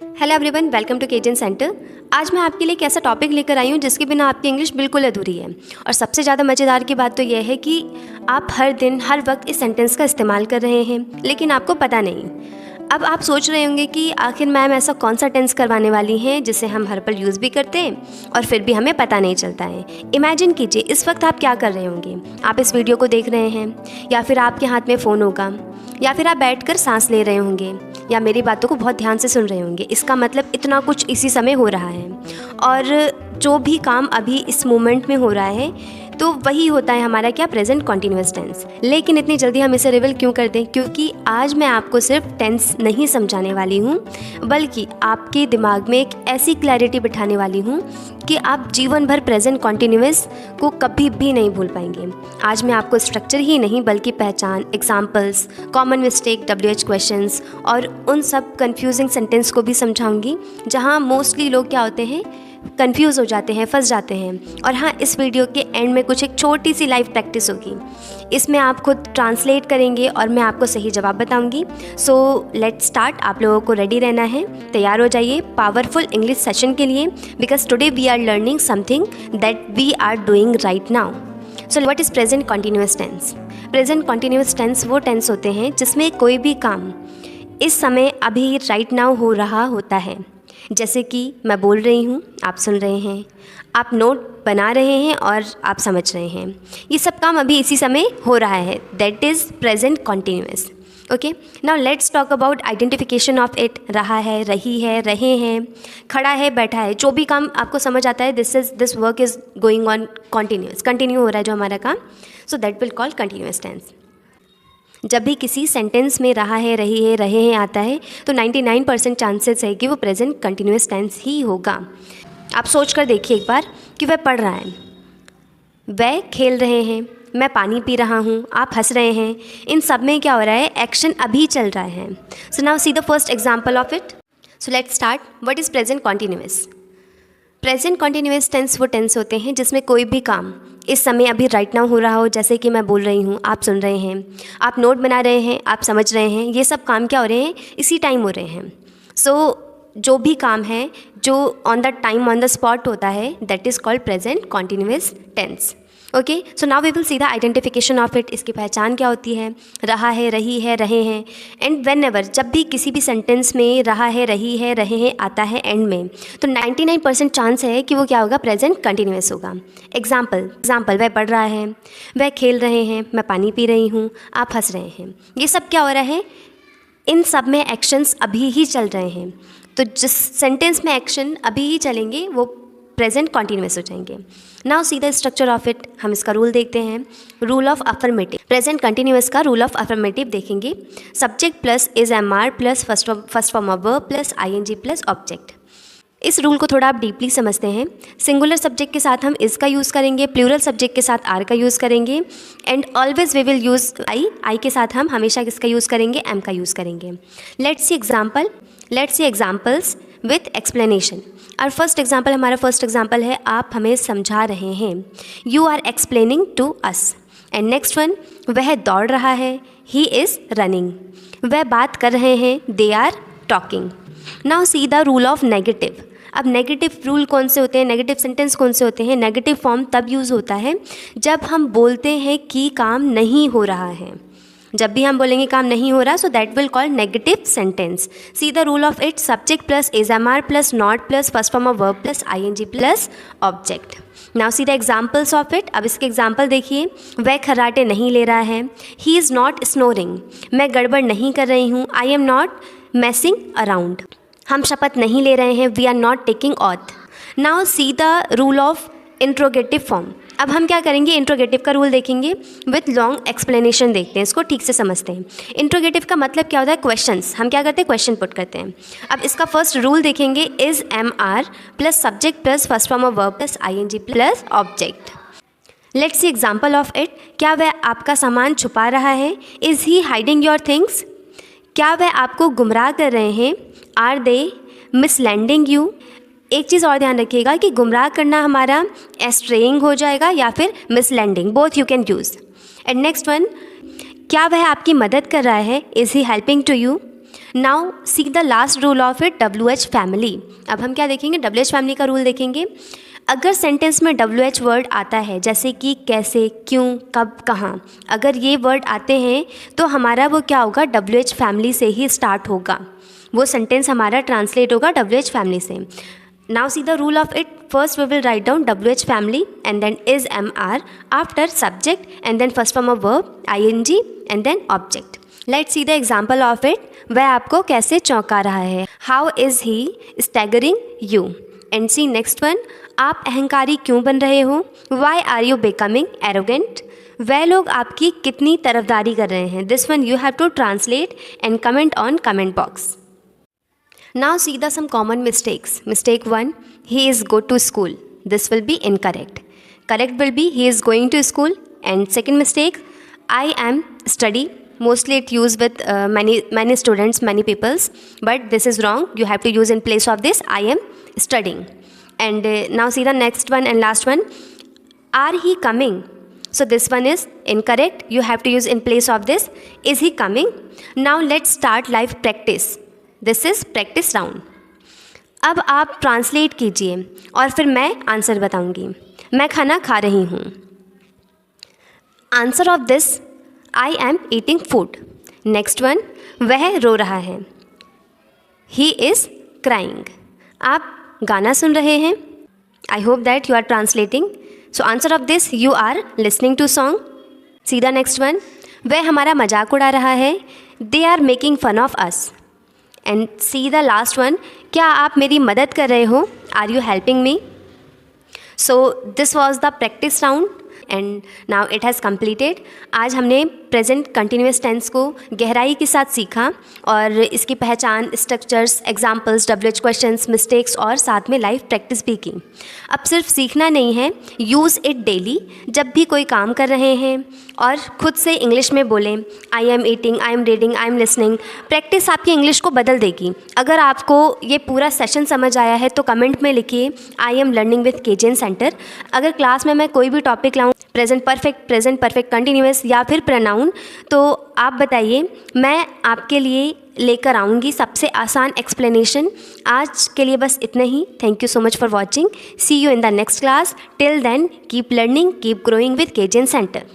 Hello everyone, welcome to केजन centre. आज मैं आपके लिए एक ऐसा टॉपिक लेकर आई हूँ जिसके बिना आपकी इंग्लिश बिल्कुल अधूरी है। और सबसे ज़्यादा मज़ेदार की बात तो यह है कि आप हर दिन हर वक्त इस सेंटेंस का इस्तेमाल कर रहे हैं, लेकिन आपको पता नहीं। अब आप सोच रहे होंगे कि आखिर मैम ऐसा कौन सा टेंस करवाने वाली हैं जिसे हम हर पल यूज़ भी करते हैं और फिर भी हमें पता नहीं चलता है। इमेजिन कीजिए इस वक्त आप क्या कर रहे होंगे। आप इस वीडियो को देख रहे हैं, या फिर आपके हाथ में फ़ोन होगा, या फिर आप बैठकर सांस ले रहे होंगे, या मेरी बातों को बहुत ध्यान से सुन रहे होंगे। इसका मतलब इतना कुछ इसी समय हो रहा है, और जो भी काम अभी इस मोमेंट में हो रहा है तो वही होता है हमारा क्या, प्रेजेंट कॉन्टिन्यूअस टेंस। लेकिन इतनी जल्दी हम इसे रिवील क्यों कर दें? क्योंकि आज मैं आपको सिर्फ टेंस नहीं समझाने वाली हूँ, बल्कि आपके दिमाग में एक ऐसी क्लैरिटी बिठाने वाली हूँ कि आप जीवन भर प्रेजेंट कॉन्टिन्यूअस को कभी भी नहीं भूल पाएंगे। आज मैं आपको स्ट्रक्चर ही नहीं बल्कि पहचान, examples, common mistake, WH questions और उन सब कंफ्यूजिंग सेंटेंस को भी समझाऊंगी जहाँ मोस्टली लोग क्या होते हैं, कंफ्यूज हो जाते हैं, फंस जाते हैं। और हाँ, इस वीडियो के एंड में कुछ एक छोटी सी लाइव प्रैक्टिस होगी। इसमें आप खुद ट्रांसलेट करेंगे और मैं आपको सही जवाब बताऊंगी। सो लेट्स स्टार्ट। आप लोगों को रेडी रहना है, तैयार हो जाइए पावरफुल इंग्लिश सेशन के लिए, because today we are learning something that we are doing right now. So what is present continuous tense? Present continuous tense वो टेंस होते हैं जिसमें कोई भी काम इस समय अभी राइट नाउ हो रहा होता है। जैसे कि मैं बोल रही हूँ, आप सुन रहे हैं, आप नोट बना रहे हैं और आप समझ रहे हैं। ये सब काम अभी इसी समय हो रहा है। That is present continuous. Okay, now let's talk about identification of it. रहा है, रही है, रहे हैं, खड़ा है, बैठा है, जो भी काम आपको समझ आता है, this work is going on continuous, continue हो रहा है जो हमारा काम। So that will call continuous tense. जब भी किसी सेंटेंस में रहा है, रही है, रहे हैं आता है तो 99% चांसेस है कि वो प्रेजेंट कंटिन्यूअस टेंस ही होगा। आप सोच कर देखिए एक बार कि वह पढ़ रहा है, वह खेल रहे हैं, मैं पानी पी रहा हूँ, आप हंस रहे हैं। इन सब में क्या हो रहा है, एक्शन अभी चल रहा है। So now see the first example of it. So let's start. What is present continuous? Present continuous tense वो टेंस होते हैं जिसमें कोई भी काम इस समय अभी राइट नाउ हो रहा हो। जैसे कि मैं बोल रही हूँ, आप सुन रहे हैं, आप नोट बना रहे हैं, आप समझ रहे हैं। ये सब काम क्या हो रहे हैं, इसी टाइम हो रहे हैं। सो जो भी काम है जो on the time, on the spot होता है, that is called present continuous tense. Okay, so now we will see the identification of it. इसकी पहचान क्या होती है? रहा है, रही है, रहे हैं। एंड वेन एवर, जब भी किसी भी सेंटेंस में रहा है, रही है, रहे हैं आता है एंड में, तो 99% चांस है कि वो क्या होगा, प्रेजेंट कंटिन्यूअस होगा। एग्जाम्पल, वह पढ़ रहा है, वह खेल रहे हैं, मैं पानी पी रही हूँ, आप हंस रहे हैं। ये सब क्या हो रहा है, इन सब में एक्शंस अभी ही चल रहे हैं। तो जिस सेंटेंस में एक्शन अभी ही चलेंगे वो प्रेजेंट कॉन्टिन्यूअस हो जाएंगे। Now see the structure of it. हम इसका रूल देखते हैं, rule of affirmative. Present continuous का रूल ऑफ अफर्मेटिव देखेंगे। Subject plus is MR plus first form of verb plus ING plus object. इस रूल को थोड़ा आप डीपली समझते हैं। सिंगुलर सब्जेक्ट के साथ हम इस का यूज़ करेंगे, प्लूरल सब्जेक्ट के साथ आर का यूज़ करेंगे, and always we will use I के साथ हम हमेशा किसका यूज़ करेंगे, एम का यूज़ करेंगे। Let's see examples with explanation. और फर्स्ट एग्जाम्पल, हमारा फर्स्ट एग्जाम्पल है, आप हमें समझा रहे हैं, you are explaining to us. And next one, वह दौड़ रहा है, ही इज़ रनिंग। वह बात कर रहे हैं, they are talking. Now see the rule of negative. अब नेगेटिव रूल कौन से होते हैं, नेगेटिव सेंटेंस कौन से होते हैं? नेगेटिव फॉर्म तब यूज़ होता है जब हम बोलते हैं कि काम नहीं हो रहा है। जब भी हम बोलेंगे काम नहीं हो रहा, सो that will call negative sentence. C the rule of it. Subject plus is MR plus not plus first form of verb plus ING plus object. Now see the examples of it. अब इसके example देखिए। वह खर्राटे नहीं ले रहा है, he is not snoring. मैं गड़बड़ नहीं कर रही हूँ, I am not messing around. हम शपथ नहीं ले रहे हैं, we are not taking oath. Now see the rule of interrogative form. अब हम क्या करेंगे, इंट्रोगेटिव का रूल देखेंगे विथ लॉन्ग एक्सप्लेनेशन। देखते हैं, इसको ठीक से समझते हैं। इंट्रोगेटिव का मतलब क्या होता है, क्वेश्चंस। हम क्या करते हैं, क्वेश्चन पुट करते हैं। अब इसका फर्स्ट रूल देखेंगे, is MR plus subject plus first form of verb plus ING plus object. Let's C example of it. क्या वह आपका सामान छुपा रहा है, is he hiding your things. क्या वह आपको गुमराह कर रहे हैं, आर दे मिसलैंडिंग यू। एक चीज़ और ध्यान रखिएगा कि गुमराह करना हमारा एस्ट्रेइंग हो जाएगा या फिर misleading, both you can use. And next one, क्या वह आपकी मदद कर रहा है, is he helping to you. Now see the last rule of it, WH family. अब हम क्या देखेंगे, WH फैमिली का रूल देखेंगे। अगर सेंटेंस में WH वर्ड आता है, जैसे कि कैसे, क्यों, कब, कहाँ, अगर ये वर्ड आते हैं तो हमारा वो क्या होगा, WH फैमिली से ही स्टार्ट होगा, वो सेंटेंस हमारा ट्रांसलेट होगा WH फैमिली से। Now see the rule of it, first we will write down WH family and then is MR after subject and then first form of verb ING and then object. Let's see the example of it, वह आपको कैसे चौंका रहा है, how is he staggering you. And see next one, आप अहंकारी क्यों बन रहे हो, why are you becoming arrogant. वह लोग आपकी कितनी तरफदारी कर रहे हैं, this one you have to translate and comment on comment box. Now see the some common mistakes. Mistake 1, he is go to school, this will be incorrect. Correct will be he is going to school. And second mistake, I am study, mostly it used with many students, many peoples, but this is wrong, you have to use in place of this I am studying. And now see the next one and last one, are he coming, so this one is incorrect, you have to use in place of this is he coming. Now let's start live practice, this is practice round. अब आप translate कीजिए और फिर मैं answer बताऊंगी। मैं खाना खा रही हूँ, answer of this I am eating food. Next one, वह रो रहा है, he is crying. आप गाना सुन रहे हैं, I hope that you are translating. So answer of this, you are listening to song. See the next one, वह हमारा मजाक उड़ा रहा है, they are making fun of us. And see the last one, क्या आप मेरी मदद कर रहे हो, are you helping me? So this was the practice round. And now it has completed. आज हमने प्रेजेंट कंटिन्यूस टेंस को गहराई के साथ सीखा और इसकी पहचान, structures, examples, WH questions, mistakes और साथ में लाइव प्रैक्टिस भी की। अब सिर्फ सीखना नहीं है, यूज़ इट डेली। जब भी कोई काम कर रहे हैं और खुद से इंग्लिश में बोलें, I am eating, I am reading, I am listening. Practice आपकी इंग्लिश को बदल देगी। अगर आपको ये पूरा सेशन समझ आया है तो कमेंट में लिखिए I am learning with KGN centre. अगर क्लास में मैं कोई भी टॉपिक लाऊं, प्रेजेंट परफेक्ट कंटिन्यूअस या फिर प्रोनाउन, तो आप बताइए, मैं आपके लिए लेकर आऊँगी सबसे आसान एक्सप्लेनेशन। आज के लिए बस इतना ही। Thank you so much for watching. See you in the next class. Till then keep learning, keep growing with KGN centre.